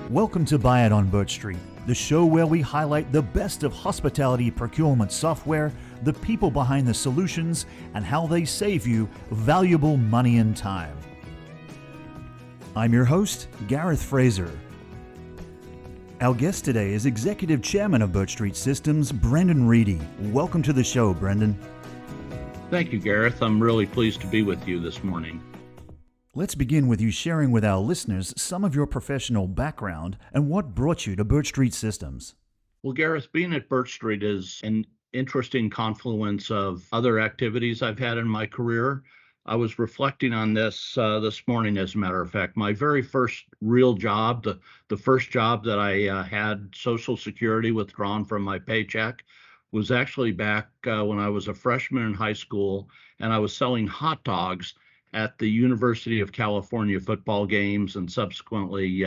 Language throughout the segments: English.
Welcome to Buy It on BirchStreet, the show where we highlight the best of hospitality procurement software, the people behind the solutions, and how they save you valuable money and time. I'm your host, Gareth Fraser. Our guest today is Executive Chairman of BirchStreet Systems, Brendan Reidy. Welcome to the show, Brendan. Thank you, Gareth. I'm really pleased to be with you this morning. Let's begin with you sharing with our listeners some of your professional background and what brought you to BirchStreet Systems. Well, Gareth, being at BirchStreet is an interesting confluence of other activities I've had in my career. I was reflecting on this morning, as a matter of fact. My very first real job, the first job that I had Social Security withdrawn from my paycheck, was actually back when I was a freshman in high school, and I was selling hot dogs at the University of California football games and subsequently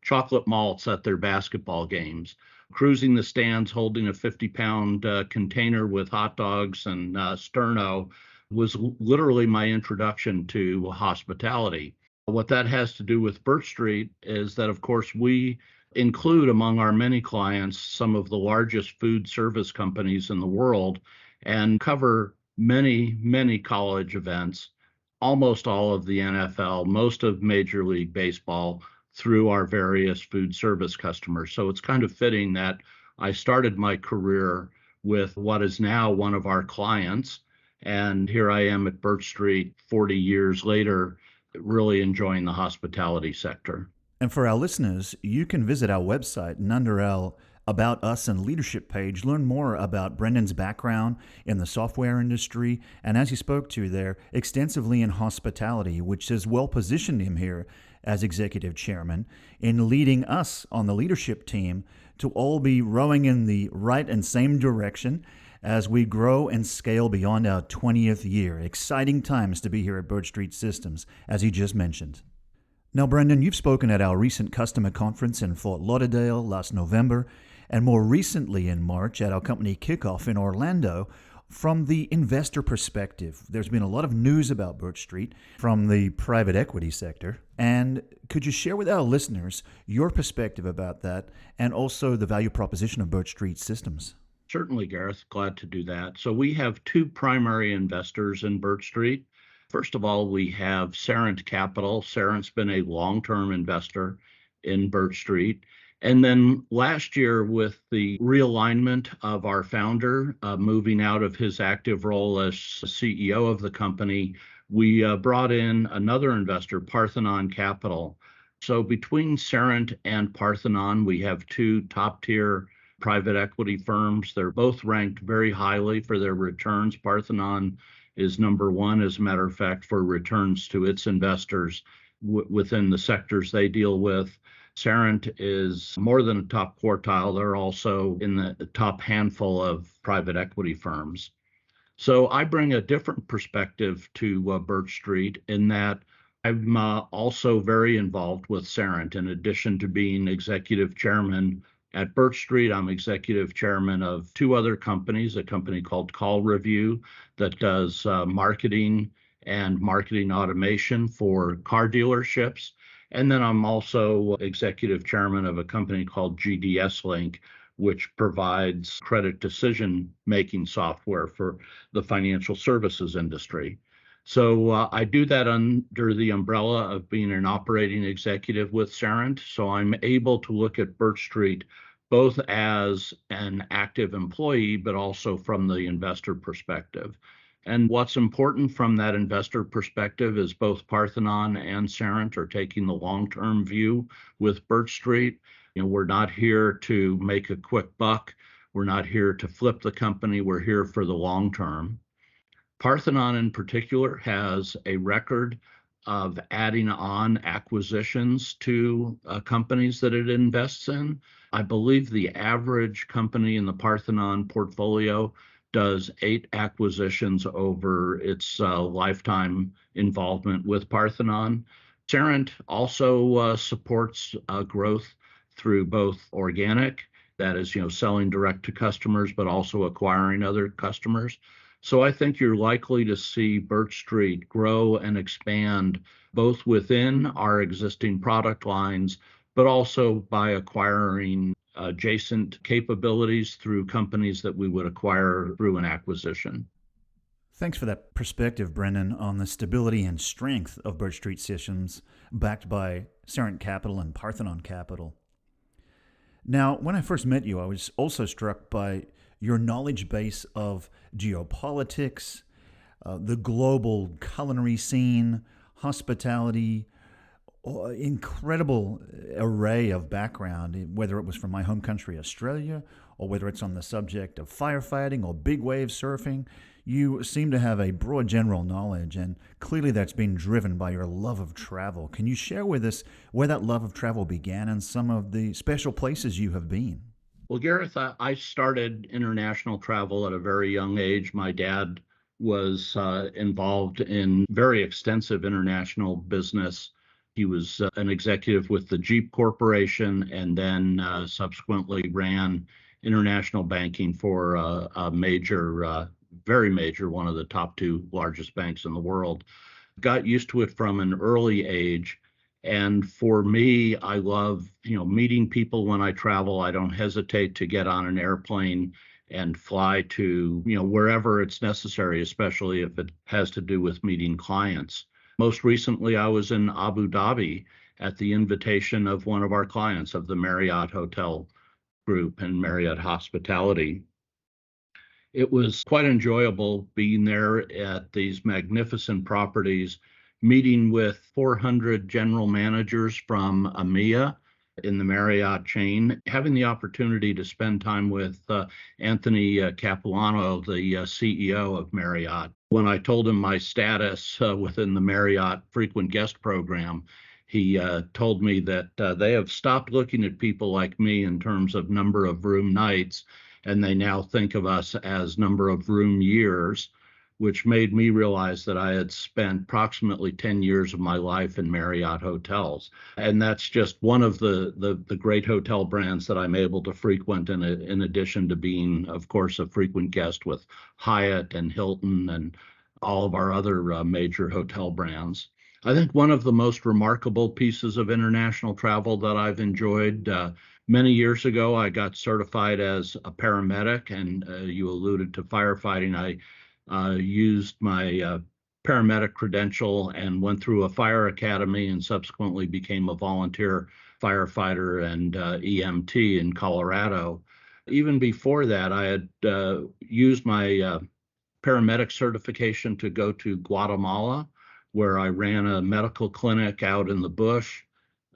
chocolate malts at their basketball games. Cruising the stands holding a 50-pound container with hot dogs and sterno was literally my introduction to hospitality. What that has to do with BirchStreet is that, of course, we include among our many clients some of the largest food service companies in the world and cover many, many college events, almost all of the NFL, most of Major League Baseball through our various food service customers. So it's kind of fitting that I started my career with what is now one of our clients. And here I am at BirchStreet 40 years later, really enjoying the hospitality sector. And for our listeners, you can visit our website and under our About Us and Leadership page, learn more about Brendan's background in the software industry, and as you spoke to there, extensively in hospitality, which has well positioned him here as Executive Chairman in leading us on the leadership team to all be rowing in the right and same direction as we grow and scale beyond our 20th year. Exciting times to be here at BirchStreet Systems, as you just mentioned. Now, Brendan, you've spoken at our recent customer conference in Fort Lauderdale last November, and more recently in March at our company kickoff in Orlando. From the investor perspective, there's been a lot of news about BirchStreet from the private equity sector. And could you share with our listeners your perspective about that and also the value proposition of BirchStreet Systems? Certainly, Gareth. Glad to do that. So we have two primary investors in BirchStreet. First of all, we have Sarant Capital. Sarant's been a long-term investor in BirchStreet. And then last year, with the realignment of our founder, moving out of his active role as CEO of the company, we brought in another investor, Parthenon Capital. So between Sarant and Parthenon, we have two top-tier private equity firms. They're both ranked very highly for their returns. Parthenon is number one, as a matter of fact, for returns to its investors within the sectors they deal with. Sarant is more than a top quartile. They're also in the top handful of private equity firms. So I bring a different perspective to BirchStreet in that I'm also very involved with Sarant. In addition to being executive chairman at BirchStreet, I'm executive chairman of two other companies, a company called Call Review that does marketing and marketing automation for car dealerships. And then I'm also executive chairman of a company called GDS Link, which provides credit decision-making software for the financial services industry. So I do that under the umbrella of being an operating executive with Sarant. So I'm able to look at BirchStreet both as an active employee, but also from the investor perspective. And what's important from that investor perspective is both Parthenon and Sarant are taking the long-term view with BirchStreet. We're not here to make a quick buck. We're not here to flip the company. We're here for the long term. Parthenon in particular has a record of adding on acquisitions to companies that it invests in. I believe the average company in the Parthenon portfolio does 8 acquisitions over its lifetime involvement with Parthenon. Sarant also supports growth through both organic, that is, selling direct to customers, but also acquiring other customers. So I think you're likely to see BirchStreet grow and expand both within our existing product lines, but also by acquiring adjacent capabilities through companies that we would acquire through an acquisition. Thanks for that perspective, Brendan, on the stability and strength of BirchStreet Systems, backed by Sarant Capital and Parthenon Capital. Now, when I first met you, I was also struck by your knowledge base of geopolitics, the global culinary scene, hospitality, incredible array of background, whether it was from my home country, Australia, or whether it's on the subject of firefighting or big wave surfing. You seem to have a broad general knowledge, and clearly that's been driven by your love of travel. Can you share with us where that love of travel began and some of the special places you have been? Well, Gareth, I started international travel at a very young age. My dad was involved in very extensive international business. He was an executive with the Jeep Corporation and then subsequently ran international banking for a major, very major, one of the top two largest banks in the world. Got used to it from an early age. And for me, I love, meeting people when I travel. I don't hesitate to get on an airplane and fly to, wherever it's necessary, especially if it has to do with meeting clients. Most recently, I was in Abu Dhabi at the invitation of one of our clients of the Marriott Hotel Group and Marriott Hospitality. It was quite enjoyable being there at these magnificent properties, meeting with 400 general managers from EMEA in the Marriott chain, having the opportunity to spend time with Anthony Capuano, the CEO of Marriott. When I told him my status within the Marriott frequent guest program, he told me that they have stopped looking at people like me in terms of number of room nights, and they now think of us as number of room years, which made me realize that I had spent approximately 10 years of my life in Marriott hotels. And that's just one of the great hotel brands that I'm able to frequent in addition to being, of course, a frequent guest with Hyatt and Hilton and all of our other major hotel brands. I think one of the most remarkable pieces of international travel that I've enjoyed, many years ago, I got certified as a paramedic, and you alluded to firefighting. I used my paramedic credential and went through a fire academy and subsequently became a volunteer firefighter and EMT in Colorado. Even before that, I had used my paramedic certification to go to Guatemala, where I ran a medical clinic out in the bush,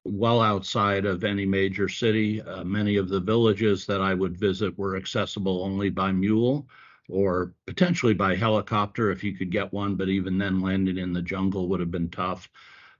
well outside of any major city. Many of the villages that I would visit were accessible only by mule or potentially by helicopter if you could get one, but even then landing in the jungle would have been tough.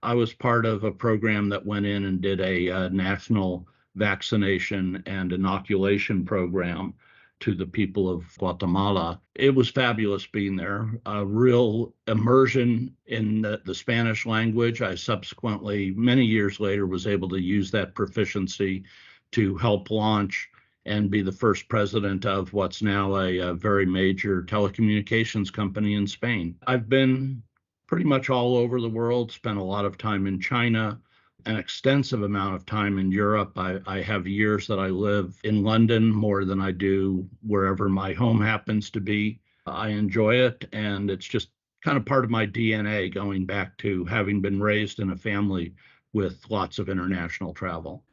I was part of a program that went in and did a national vaccination and inoculation program to the people of Guatemala. It was fabulous being there, a real immersion in the Spanish language. I subsequently, many years later, was able to use that proficiency to help launch and be the first president of what's now a very major telecommunications company in Spain. I've been pretty much all over the world, spent a lot of time in China, an extensive amount of time in Europe. I have years that I live in London more than I do wherever my home happens to be. I enjoy it, and it's just kind of part of my DNA going back to having been raised in a family with lots of international travel.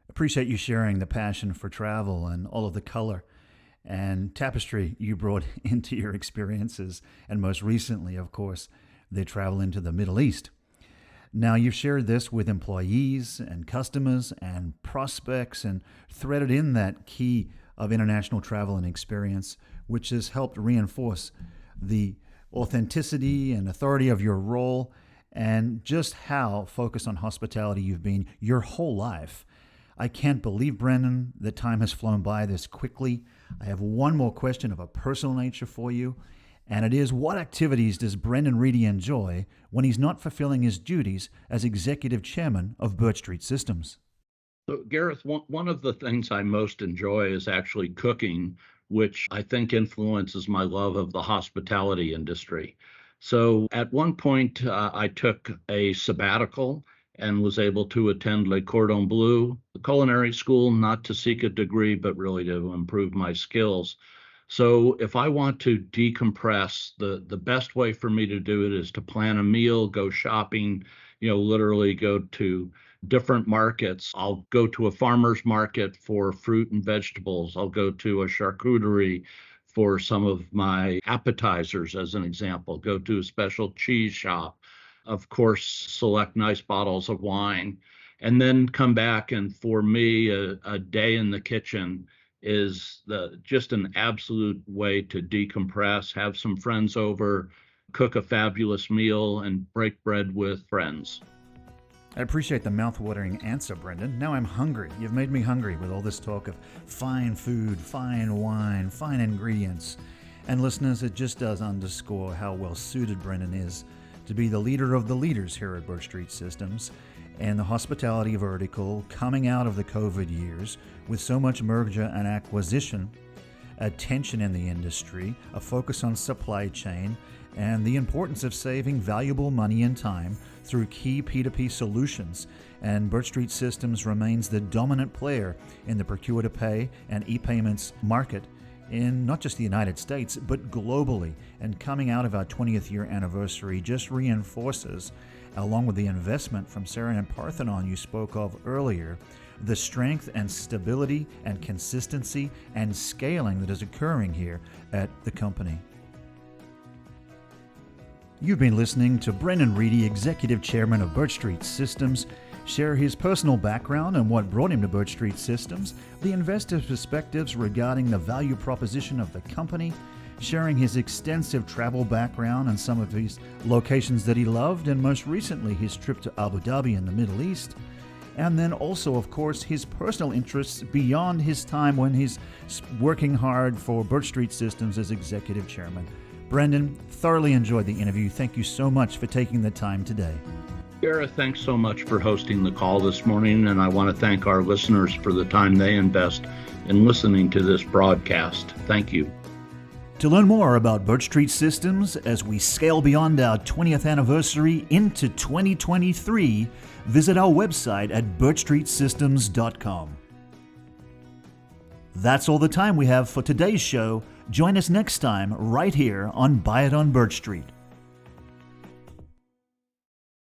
Appreciate you sharing the passion for travel and all of the color and tapestry you brought into your experiences, and most recently, of course, the travel into the Middle East. Now, you've shared this with employees and customers and prospects and threaded in that key of international travel and experience, which has helped reinforce the authenticity and authority of your role and just how focused on hospitality you've been your whole life. I can't believe, Brendan, that time has flown by this quickly. I have one more question of a personal nature for you. And it is, what activities does Brendan Reidy enjoy when he's not fulfilling his duties as executive chairman of BirchStreet Systems? So, Gareth, one of the things I most enjoy is actually cooking, which I think influences my love of the hospitality industry. So at one point, I took a sabbatical and was able to attend Le Cordon Bleu, the culinary school, not to seek a degree, but really to improve my skills. So if I want to decompress, the best way for me to do it is to plan a meal, go shopping, literally go to different markets. I'll go to a farmer's market for fruit and vegetables. I'll go to a charcuterie for some of my appetizers, as an example, go to a special cheese shop, of course, select nice bottles of wine, and then come back. And for me, a day in the kitchen is just an absolute way to decompress, have some friends over, cook a fabulous meal, and break bread with friends. I appreciate the mouth-watering answer, Brendan. Now I'm hungry. You've made me hungry with all this talk of fine food, fine wine, fine ingredients. And listeners, it just does underscore how well-suited Brendan is to be the leader of the leaders here at BirchStreet Systems and the hospitality vertical coming out of the COVID years with so much merger and acquisition, attention in the industry, a focus on supply chain, and the importance of saving valuable money and time through key P2P solutions. And BirchStreet Systems remains the dominant player in the procure-to-pay and e-payments market in not just the United States, but globally. And coming out of our 20th year anniversary just reinforces, along with the investment from Sarah and Parthenon you spoke of earlier, the strength and stability and consistency and scaling that is occurring here at the company. You've been listening to Brendan Reidy, Executive Chairman of BirchStreet Systems, share his personal background and what brought him to BirchStreet Systems, the investor's perspectives regarding the value proposition of the company, sharing his extensive travel background and some of his locations that he loved, and most recently his trip to Abu Dhabi in the Middle East, and then also, of course, his personal interests beyond his time when he's working hard for BirchStreet Systems as Executive Chairman. Brendan, thoroughly enjoyed the interview. Thank you so much for taking the time today. Gareth, thanks so much for hosting the call this morning, and I want to thank our listeners for the time they invest in listening to this broadcast. Thank you. To learn more about BirchStreet Systems as we scale beyond our 20th anniversary into 2023, visit our website at birchstreetsystems.com. That's all the time we have for today's show. Join us next time right here on Buy It on Birch Street.